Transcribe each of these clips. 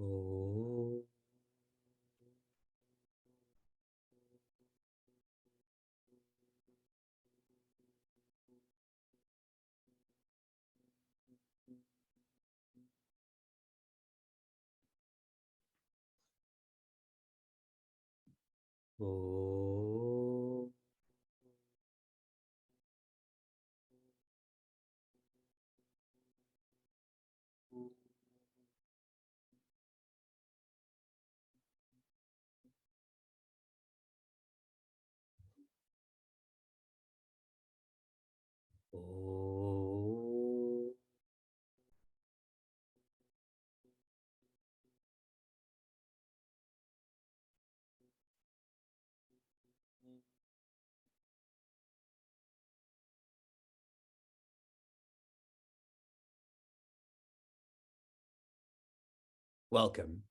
Oh. Oh. Oh. Welcome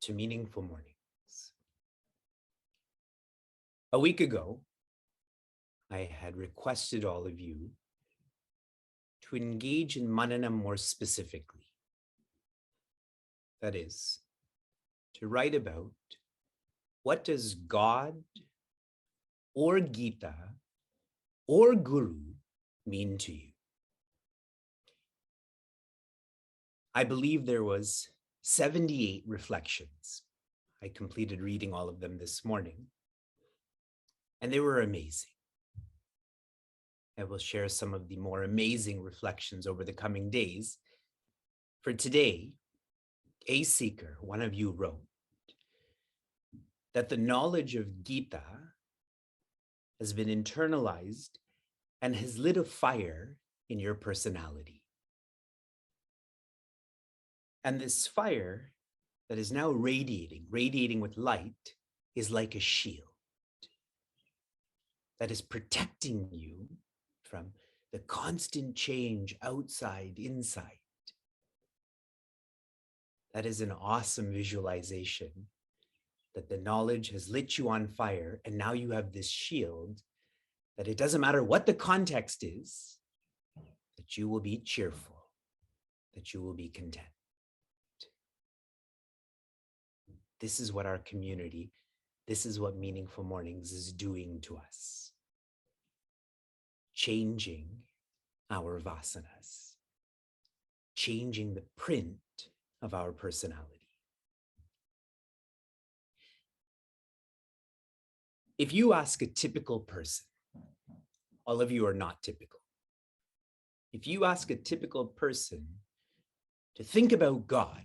to Meaningful Mornings. A week ago, I had requested all of you to engage in manana more specifically. That is, to write about what does God or Gita or Guru mean to you. I believe there was 78 reflections. I completed reading all of them this morning, and they were amazing. I will share some of the more amazing reflections over the coming days. For today, a seeker, one of you, wrote that the knowledge of Gita has been internalized and has lit a fire in your personality. And this fire that is now radiating with light, is like a shield that is protecting you from the constant change outside, inside. That is an awesome visualization that the knowledge has lit you on fire, and now you have this shield that it doesn't matter what the context is, that you will be cheerful, that you will be content. This is what our community, this is what Meaningful Mornings is doing to us. Changing our vasanas, changing the print of our personality. If you ask a typical person, all of you are not typical. If you ask a typical person to think about God,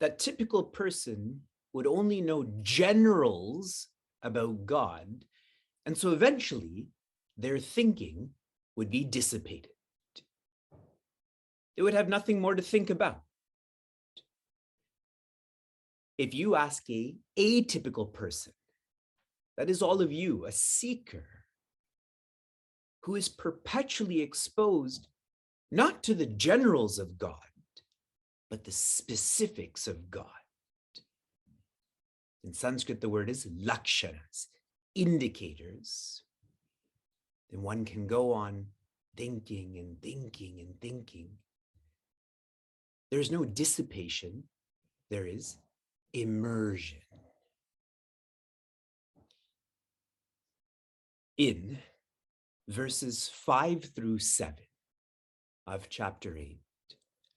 that typical person would only know generals about God, and so eventually their thinking would be dissipated. They would have nothing more to think about. If you ask a atypical person, that is all of you, a seeker, who is perpetually exposed not to the generals of God, but the specifics of God. In Sanskrit, the word is lakshanas, indicators. Then one can go on thinking and thinking and thinking. There's no dissipation, there is immersion. In verses 5 through 7 of chapter 8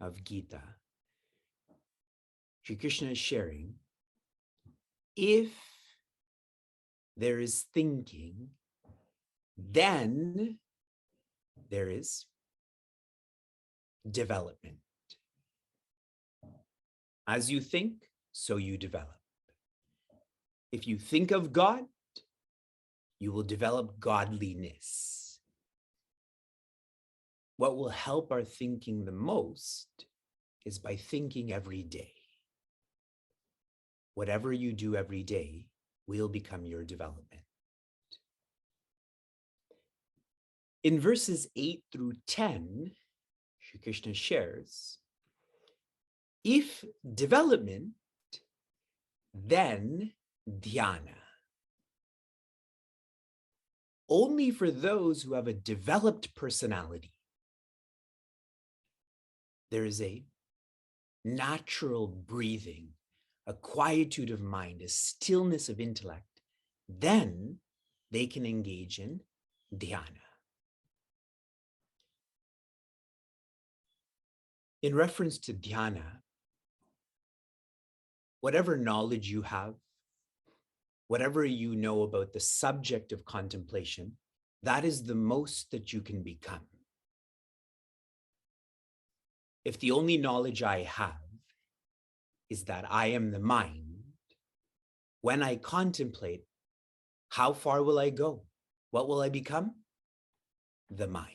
of Gita, Sri Krishna is sharing, if there is thinking, then there is development. As you think, so you develop. If you think of God, you will develop godliness. What will help our thinking the most is by thinking every day. Whatever you do every day will become your development. In verses 8 through 10, Sri Krishna shares, if development, then dhyana. Only for those who have a developed personality. There is a natural breathing, a quietude of mind, a stillness of intellect, then they can engage in dhyana. In reference to dhyana, whatever knowledge you have, whatever you know about the subject of contemplation, that is the most that you can become. If the only knowledge I have is that I am the mind, when I contemplate, how far will I go? What will I become? The mind.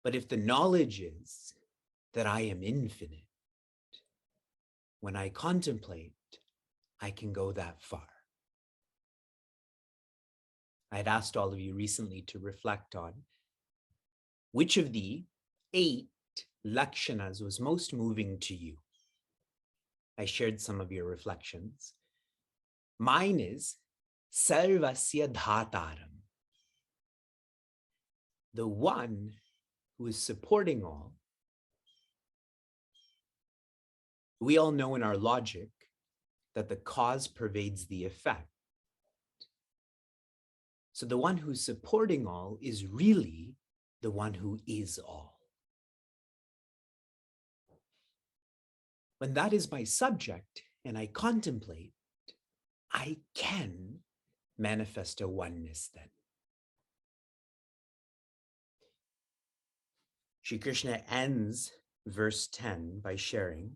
But if the knowledge is that I am infinite, when I contemplate, I can go that far. I had asked all of you recently to reflect on which of the 8 lakshanas was most moving to you. I shared some of your reflections. Mine is sarvasya dhataram, the one who is supporting all. We all know in our logic that the cause pervades the effect. So the one who's supporting all is really the one who is all. When that is my subject and I contemplate, I can manifest a oneness then. Shri Krishna ends verse 10 by sharing,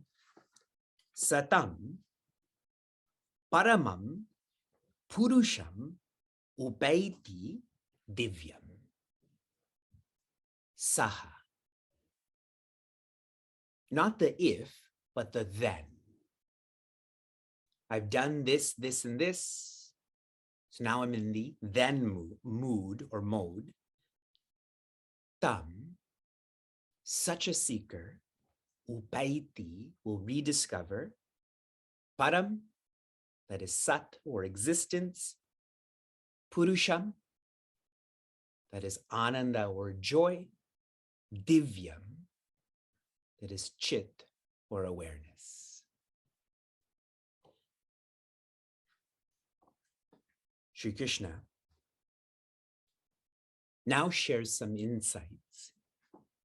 Satam Paramam Purusham Upaiti Divyam Saha. Not the if, but the then. I've done this, this, and this. So now I'm in the then mood or mode. Tam, such a seeker, upaiti, will rediscover. Param, that is sat or existence. Purusham, that is ananda or joy. Divyam, that is chit or awareness. Shri Krishna now shares some insights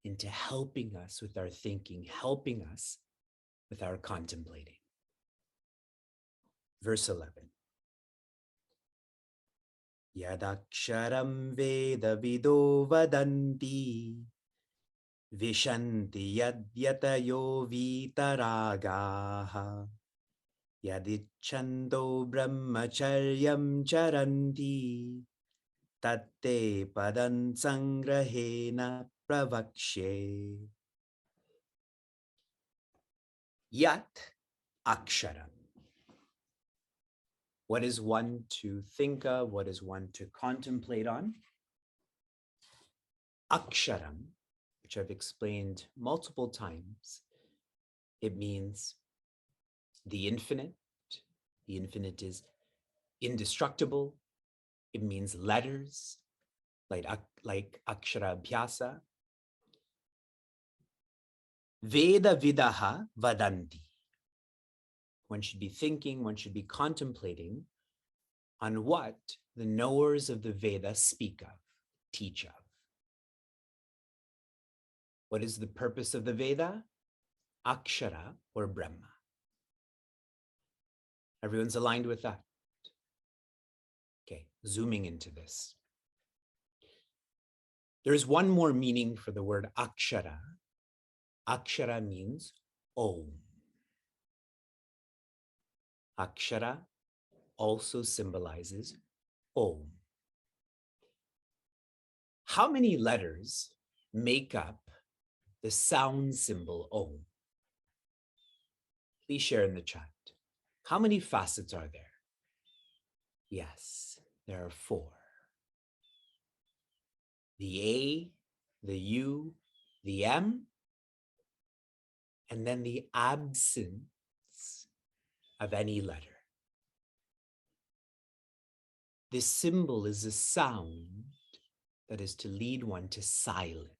into helping us with our thinking, helping us with our contemplating. Verse 11. Yadaksharam veda vido vadanti vishanti yadyatayo vitaragaha yadichando brahmacharyam charanti tatte padan sangrahena pravakshe. Yat aksharam. What is one to think of? What is one to contemplate on? Aksharam, which I've explained multiple times, it means the infinite. The infinite is indestructible. It means letters, like akshara abhyasa. Veda vidaha vadanti. One should be thinking, one should be contemplating on what the knowers of the Veda speak of, teach of. What is the purpose of the Veda? Akshara or Brahma. Everyone's aligned with that. Okay, zooming into this. There's one more meaning for the word akshara. Akshara means Om. Akshara also symbolizes Om. How many letters make up the sound symbol Om? Please share in the chat. How many facets are there? Yes, there are 4. The A, the U, the M, and then the absence of any letter. This symbol is a sound that is to lead one to silence.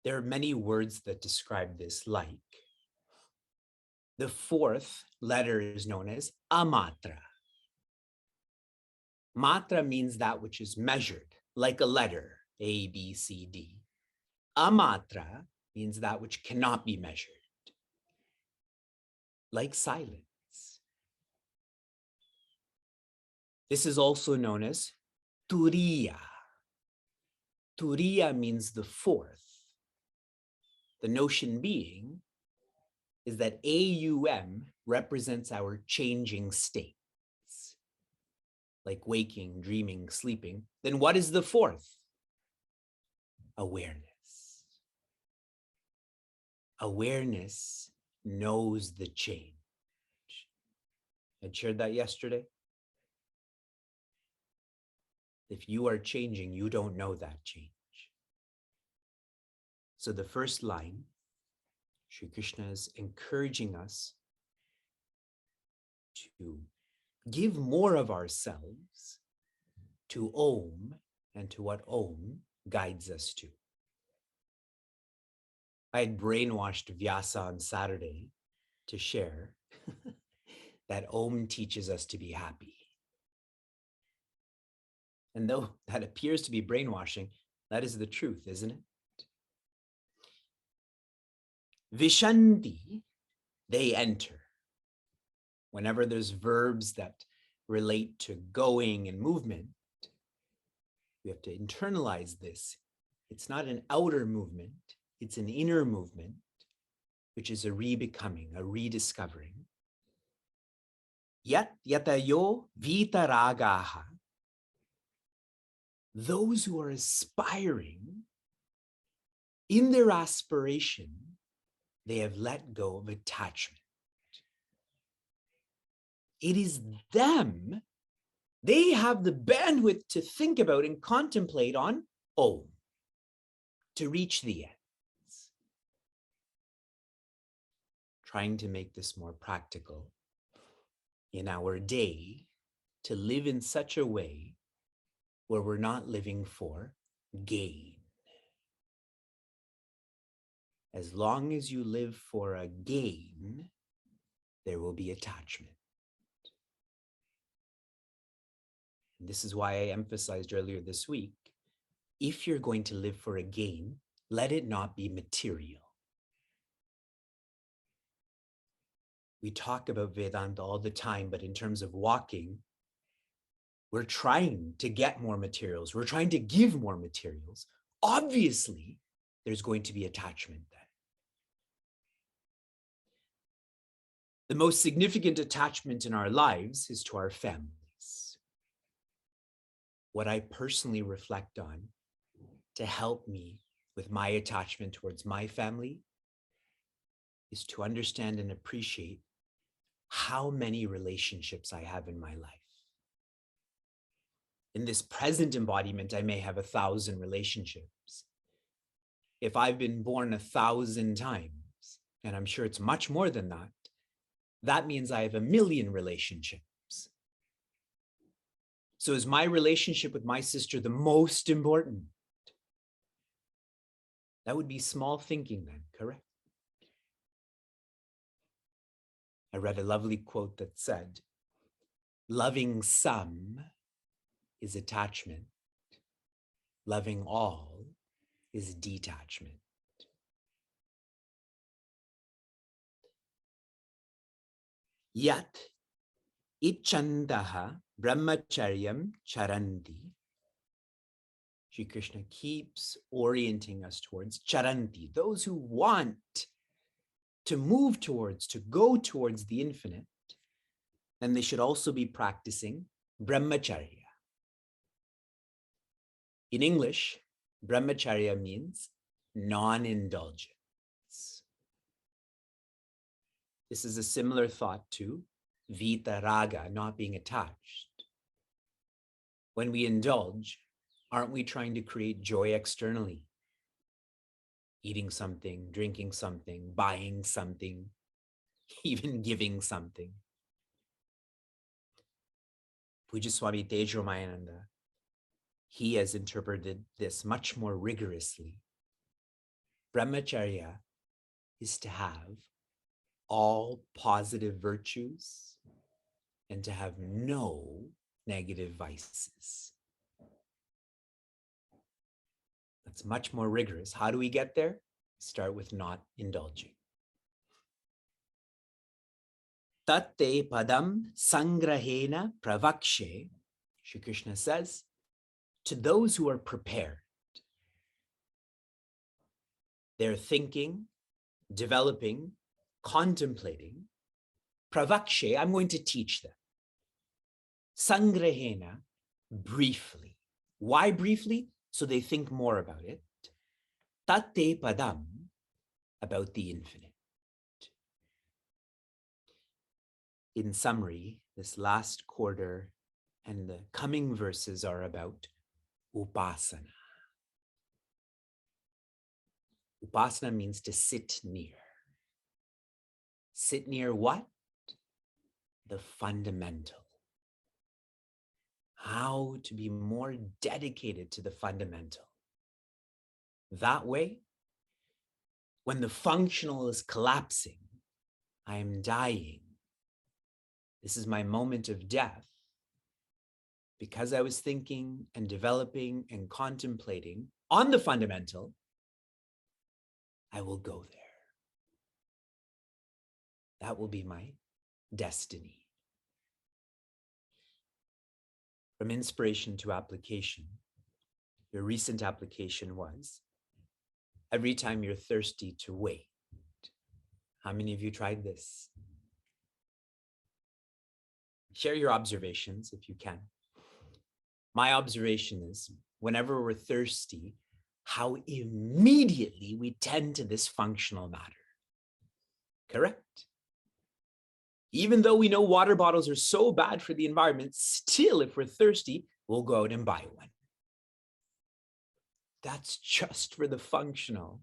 There are many words that describe this, like the fourth letter is known as amatra. Matra means that which is measured, like a letter, A, B, C, D. Amatra means that which cannot be measured, like silence. This is also known as turiya. Turiya means the fourth. The notion being is that AUM represents our changing states, like waking, dreaming, sleeping. Then what is the fourth? Awareness. Awareness knows the change. I shared that yesterday. If you are changing, you don't know that change. So the first line, Sri Krishna is encouraging us to give more of ourselves to Om and to what Om guides us to. I had brainwashed Vyasa on Saturday to share that Om teaches us to be happy. And though that appears to be brainwashing, that is the truth, isn't it? Vishanti, they enter. Whenever there's verbs that relate to going and movement, we have to internalize this. It's not an outer movement, it's an inner movement, which is a rebecoming, a rediscovering. Yat yatayo vitaragaha. Those who are aspiring, in their aspiration, they have let go of attachment. It is them, they have the bandwidth to think about and contemplate on Om, to reach the ends. Trying to make this more practical in our day, to live in such a way where we're not living for gain. As long as you live for a gain, there will be attachment. And this is why I emphasized earlier this week, if you're going to live for a gain, let it not be material. We talk about Vedanta all the time, but in terms of walking, we're trying to get more materials. We're trying to give more materials. Obviously, there's going to be attachment then. The most significant attachment in our lives is to our families. What I personally reflect on to help me with my attachment towards my family is to understand and appreciate how many relationships I have in my life. In this present embodiment, I may have 1,000 relationships. If I've been born 1,000 times, and I'm sure it's much more than that, that means I have 1,000,000 relationships. So is my relationship with my sister the most important? That would be small thinking then, correct? I read a lovely quote that said, loving some is attachment. Loving all is detachment. Yat ichandaha brahmacharyam charanti. Shri Krishna keeps orienting us towards charanti, those who want to move towards, to go towards the infinite, then they should also be practicing brahmacharya. In English, brahmacharya means non-indulgence. This is a similar thought to vitaraga, not being attached. When we indulge, aren't we trying to create joy externally? Eating something, drinking something, buying something, even giving something. Puja Swami Tejo Mayananda, he has interpreted this much more rigorously. Brahmacharya is to have all positive virtues and to have no negative vices. That's much more rigorous. How do we get there? Start with not indulging. Tatte padam sangrahena pravakshe, Shri Krishna says, to those who are prepared, they're thinking, developing, contemplating, pravakshe, I'm going to teach them. Sangrahena, briefly. Why briefly? So they think more about it. Tatte padam, about the infinite. In summary, this last quarter and the coming verses are about upasana. Upasana means to sit near. Sit near what? The fundamental. How to be more dedicated to the fundamental. That way, when the functional is collapsing, I am dying. This is my moment of death. Because I was thinking and developing and contemplating on the fundamental, I will go there. That will be my destiny. From inspiration to application, your recent application was, every time you're thirsty, to wait. How many of you tried this? Share your observations if you can. My observation is, whenever we're thirsty, how immediately we tend to this functional matter. Correct? Even though we know water bottles are so bad for the environment, still, if we're thirsty, we'll go out and buy one. That's just for the functional.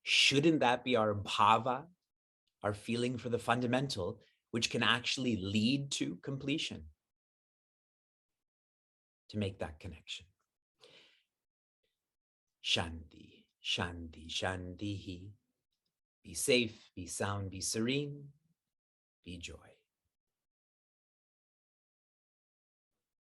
Shouldn't that be our bhava, our feeling for the fundamental, which can actually lead to completion? To make that connection. Shanti, shanti, shantihi. Be safe, be sound, be serene, be joy.